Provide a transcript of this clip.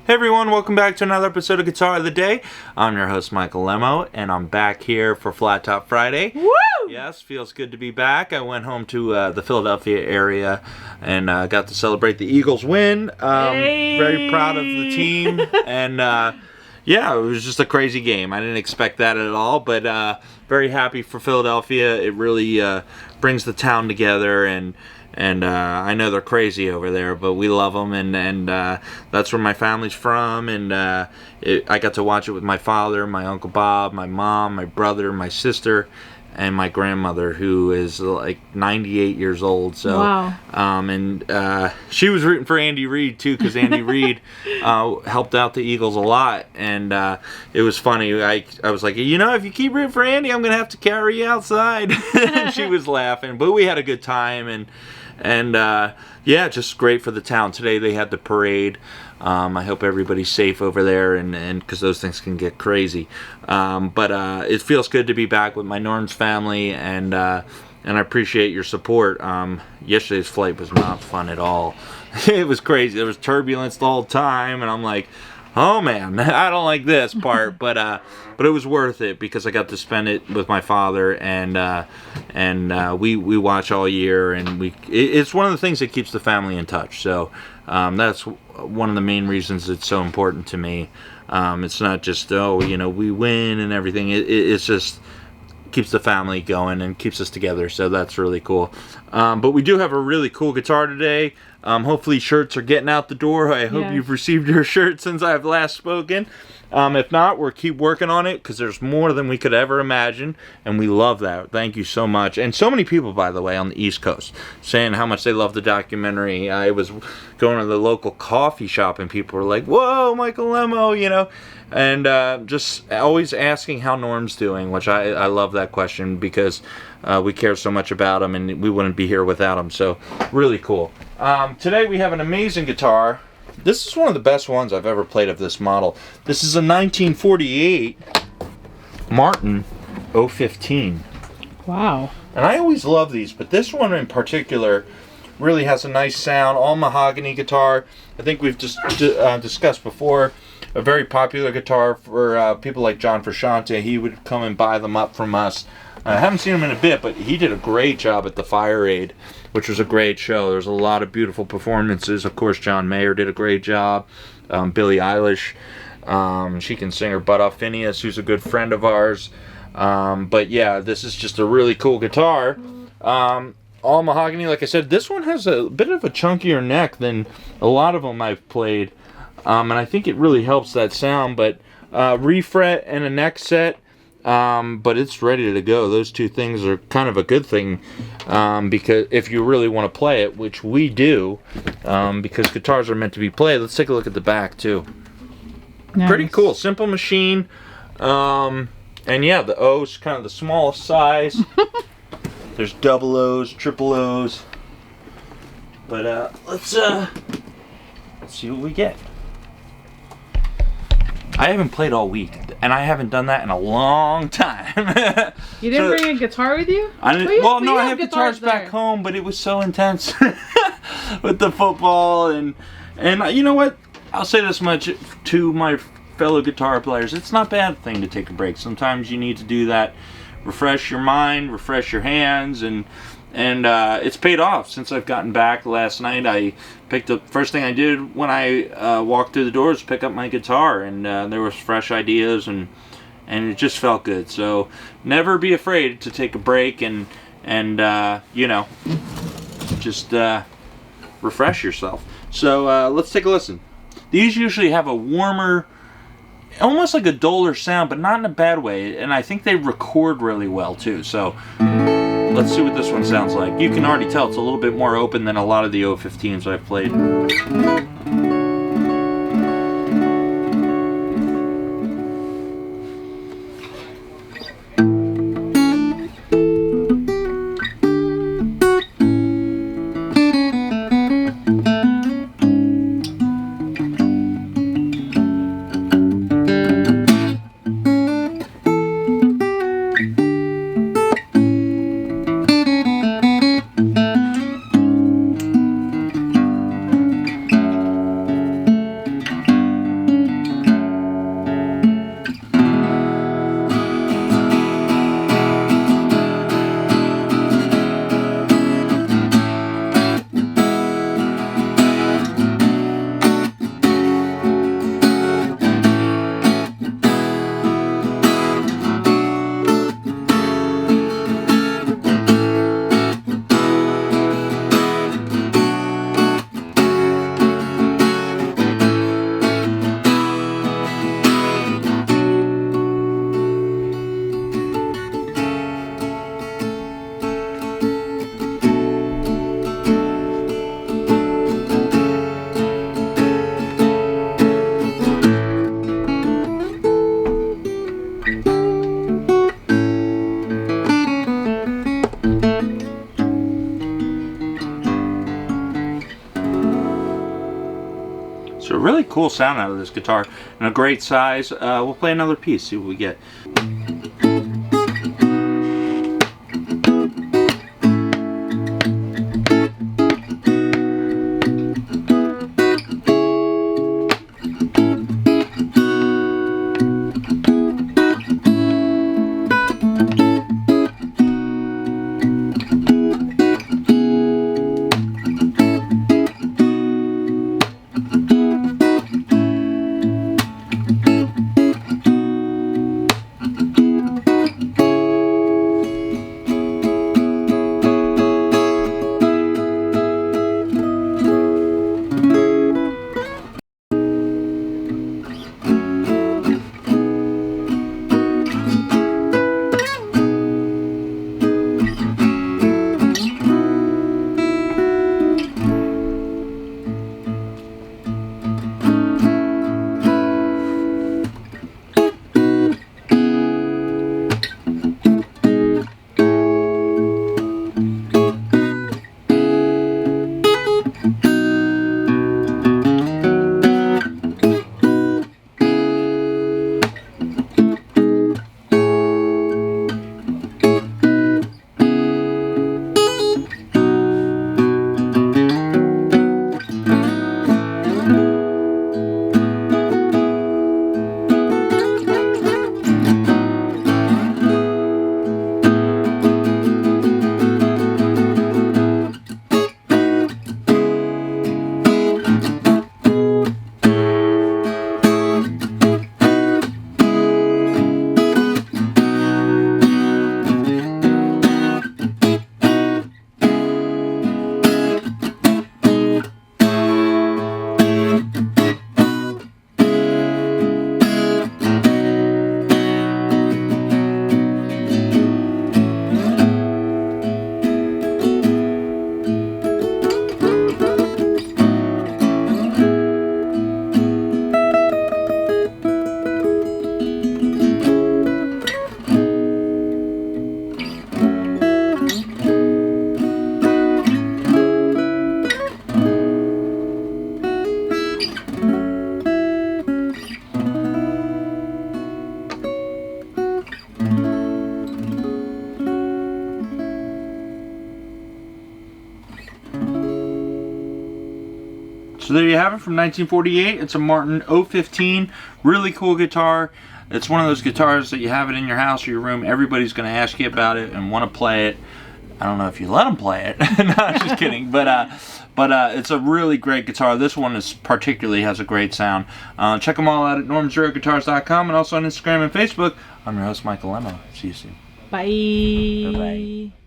Hey everyone, welcome back to another episode of Guitar of the Day. I'm your host Michael Lemmo, and I'm back here for Flat Top Friday. Woo! Yes, feels good to be back. I went home to the Philadelphia area and got to celebrate the Eagles win. Hey! Very proud of the team, and yeah, it was just a crazy game. I didn't expect that at all, but very happy for Philadelphia. It really brings the town together, and I know they're crazy over there, but we love them, and that's where my family's from, and I got to watch it with my father, my Uncle Bob, my mom, my brother, my sister, and my grandmother, who is like 98 years old. So, wow. And she was rooting for Andy Reid too, because Andy Reid helped out the Eagles a lot, and it was funny. I was like, you know, if you keep rooting for Andy, I'm gonna have to carry you outside. And she was laughing, but we had a good time, and yeah, just great for the town. Today they had the parade. I hope everybody's safe over there, and because those things can get crazy. But it feels good to be back with my Norms family, and I appreciate your support. Yesterday's flight was not fun at all. It was crazy. There was turbulence the whole time, and I'm like, oh man, I don't like this part, but it was worth it because I got to spend it with my father, and we watch all year, and it's one of the things that keeps the family in touch. So that's one of the main reasons it's so important to me. It's not just we win and everything. It's just keeps the family going and keeps us together, so that's really cool. But we do have a really cool guitar today. Hopefully shirts are getting out the door. I hope you've received your shirt since I've last spoken. If not, we'll keep working on it because there's more than we could ever imagine, and we love that. Thank you so much. And so many people, by the way, on the East Coast saying how much they love the documentary. I was going to the local coffee shop, and people were like, whoa, Michael Lemmo, and just always asking how Norm's doing, which I love that question because we care so much about him, and we wouldn't be here without him. So really cool. Today we have an amazing guitar. This is one of the best ones I've ever played of this model. This is a 1948 Martin 015. Wow. And I always love these, but this one in particular really has a nice sound. All mahogany guitar. I think we've just discussed before. A very popular guitar for people like John Frusciante. He would come and buy them up from us. I haven't seen him in a bit, but he did a great job at the Fire Aid, which was a great show. There's a lot of beautiful performances. Of course, John Mayer did a great job. Billie Eilish, she can sing her butt off. Phineas, who's a good friend of ours. But yeah, this is just a really cool guitar. All mahogany, like I said. This one has a bit of a chunkier neck than a lot of them I've played. And I think it really helps that sound. But refret and a neck set. But it's ready to go. Those two things are kind of a good thing, because if you really want to play it, which we do, because guitars are meant to be played. Let's take a look at the back too. Nice. Pretty cool, simple machine, and yeah, the O's kind of the smallest size. There's double O's, triple O's, but let's see what we get. I haven't played all week, and I haven't done that in a long time. You didn't bring a guitar with you? I have guitars back home, but it was so intense with the football, and you know what? I'll say this much to my fellow guitar players. It's not a bad thing to take a break. Sometimes you need to do that. Refresh your mind, refresh your hands, and it's paid off since I've gotten back. Last night I picked up, first thing I did when I walked through the doors, pick up my guitar, and there was fresh ideas, and it just felt good. So never be afraid to take a break and just refresh yourself. So let's take a listen. These usually have a warmer, almost like a duller sound, but not in a bad way, and I think they record really well too. So let's see what this one sounds like. You can already tell it's a little bit more open than a lot of the 015s I've played. cool sound out of this guitar and a great size. We'll play another piece, see what we get. So there you have it from 1948. It's a Martin 015. Really cool guitar. It's one of those guitars that you have it in your house or your room. Everybody's going to ask you about it and want to play it. I don't know if you let them play it. No, I'm just kidding. But it's a really great guitar. This one is particularly has a great sound. Check them all out at normzeroguitars.com and also on Instagram and Facebook. I'm your host, Michael Lemmo. See you soon. Bye. Bye-bye.